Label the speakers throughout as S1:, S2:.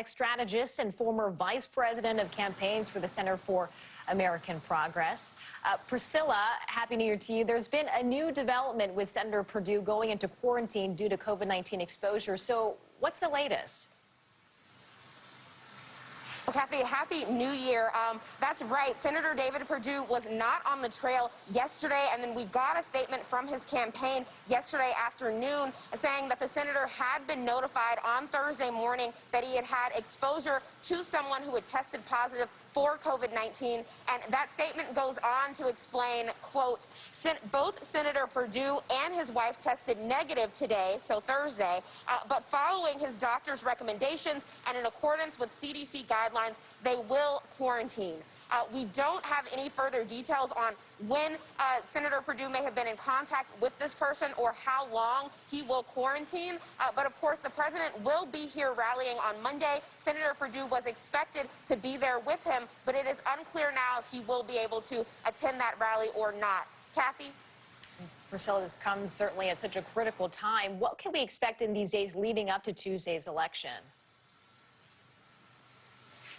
S1: Democratic strategist and former vice president of campaigns for the Center for American Progress. Priscilla, Happy New Year to you. There's been a new development with Senator Perdue going into quarantine due to COVID-19 exposure. So what's the latest?
S2: Well, Kathy, Happy New Year. That's right. Senator David Perdue was not on the trail yesterday, and then we got a statement from his campaign yesterday afternoon saying that the senator had been notified on Thursday morning that he had had exposure to someone who had tested positive for COVID-19. And that statement goes on to explain, quote, both Senator Perdue and his wife tested negative today, so Thursday, but following his doctor's recommendations and in accordance with CDC guidelines, they will quarantine. We don't have any further details on when Senator Perdue may have been in contact with this person or how long he will quarantine. But of course, the president will be here rallying on Monday. Senator Perdue was expected to be there with him, but it is unclear now if he will be able to attend that rally or not. Kathy?
S1: Priscilla, this comes certainly at such a critical time. What can we expect in these days leading up to Tuesday's election?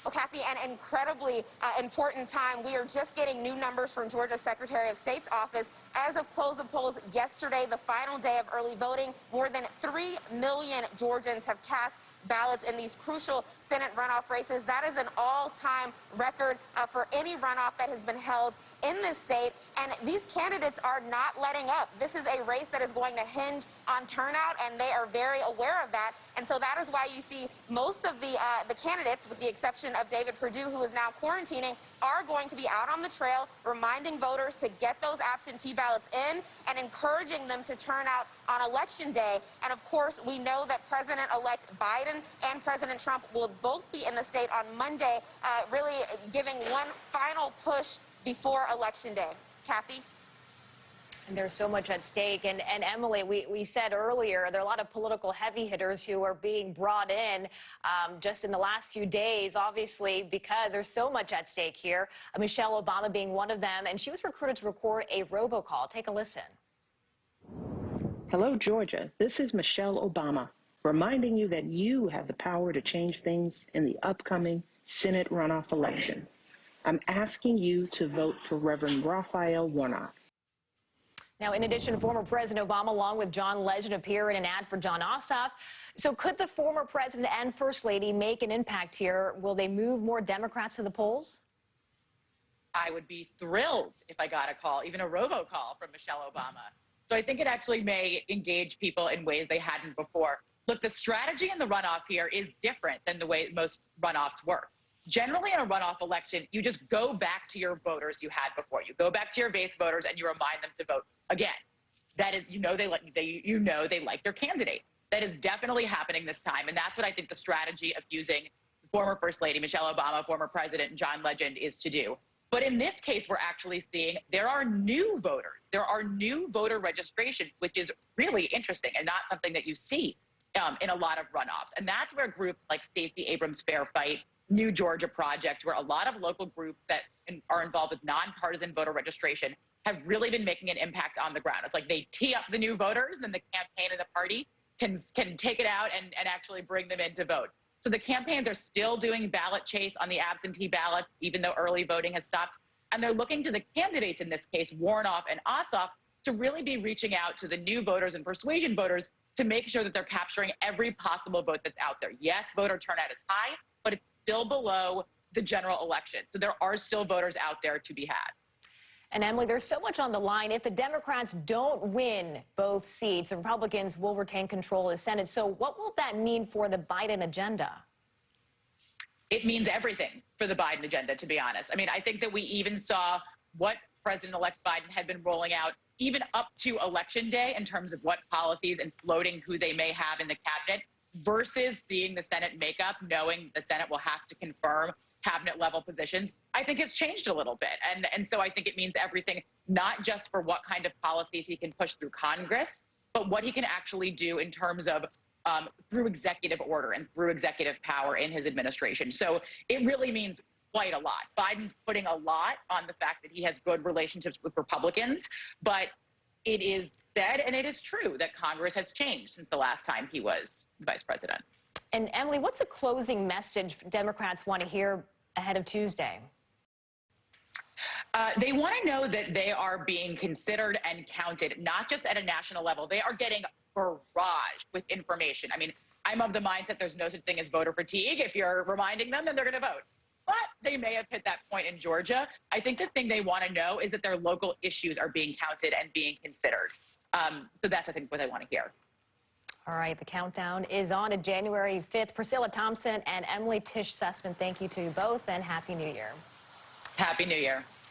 S2: Well, Kathy, an incredibly important time. We are just getting new numbers from Georgia Secretary of State's office. As of close of polls yesterday, the final day of early voting, more than 3 million Georgians have cast ballots in these crucial Senate runoff races. That is an all-time record for any runoff that has been held in this state, and these candidates are not letting up. This is a race that is going to hinge on turnout, and they are very aware of that. And so that is why you see most of the candidates, with the exception of David Perdue, who is now quarantining, are going to be out on the trail, reminding voters to get those absentee ballots in and encouraging them to turn out on Election Day. And of course, we know that President-elect Biden and President Trump will both be in the state on Monday, really giving one final push before Election Day. Kathy?
S1: And there's so much at stake. And Emily, we said earlier, there are a lot of political heavy hitters who are being brought in just in the last few days, obviously, because there's so much at stake here. Michelle Obama being one of them, and she was recruited to record a robocall. Take a listen.
S3: Hello, Georgia. This is Michelle Obama, reminding you that you have the power to change things in the upcoming Senate runoff election. I'm asking you to vote for Reverend Raphael Warnock.
S1: Now, in addition, former President Obama, along with John Legend, appear in an ad for Jon Ossoff. So could the former president and First Lady make an impact here? Will they move more Democrats to the polls?
S4: I would be thrilled if I got a call, even a robocall from Michelle Obama. So I think it actually may engage people in ways they hadn't before. Look, the strategy in the runoff here is different than the way most runoffs work. Generally, in a runoff election, you just go back to your voters you had before. You go back to your base voters and you remind them to vote again. That is, they like their candidate. That is definitely happening this time, and that's what I think the strategy of using former First Lady Michelle Obama, former President John Legend is to do. But in this case, we're actually seeing there are new voters. There are new voter registration, which is really interesting and not something that you see in a lot of runoffs. And that's where groups like Stacey Abrams' Fair Fight, New Georgia Project, where a lot of local groups that are involved with nonpartisan voter registration have really been making an impact on the ground. It's like they tee up the new voters, and the campaign and the party can take it out and actually bring them in to vote. So the campaigns are still doing ballot chase on the absentee ballot, even though early voting has stopped. And they're looking to the candidates, in this case, Warnoff and Ossoff, to really be reaching out to the new voters and persuasion voters to make sure that they're capturing every possible vote that's out there. Yes, voter turnout is high, but it's still below the general election. So there are still voters out there to be had.
S1: And Emily, there's so much on the line. If the Democrats don't win both seats, the Republicans will retain control of the Senate. So what will that mean for the Biden agenda?
S4: It means everything for the Biden agenda, to be honest. I mean, I think that we even saw what President-elect Biden had been rolling out even up to Election Day in terms of what policies and floating who they may have in the cabinet versus seeing the Senate makeup, knowing the Senate will have to confirm cabinet-level positions, I think has changed a little bit. And so I think it means everything, not just for what kind of policies he can push through Congress, but what he can actually do in terms of through executive order and through executive power in his administration. So it really means quite a lot. Biden's putting a lot on the fact that he has good relationships with Republicans, but it is said, and it is true, that Congress has changed since the last time he was vice president.
S1: And Emily, what's a closing message Democrats want to hear ahead of Tuesday?
S4: They want to know that they are being considered and counted, not just at a national level. They are getting barraged with information. I mean, I'm of the mindset there's no such thing as voter fatigue. If you're reminding them, then they're going to vote. But they may have hit that point in Georgia. I think the thing they want to know is that their local issues are being counted and being considered. So that's, I think, what they want to hear.
S1: All right, the countdown is on to January 5th. Priscilla Thompson and Emily Tisch Sussman, thank you to you both, and Happy New Year.
S4: Happy New Year.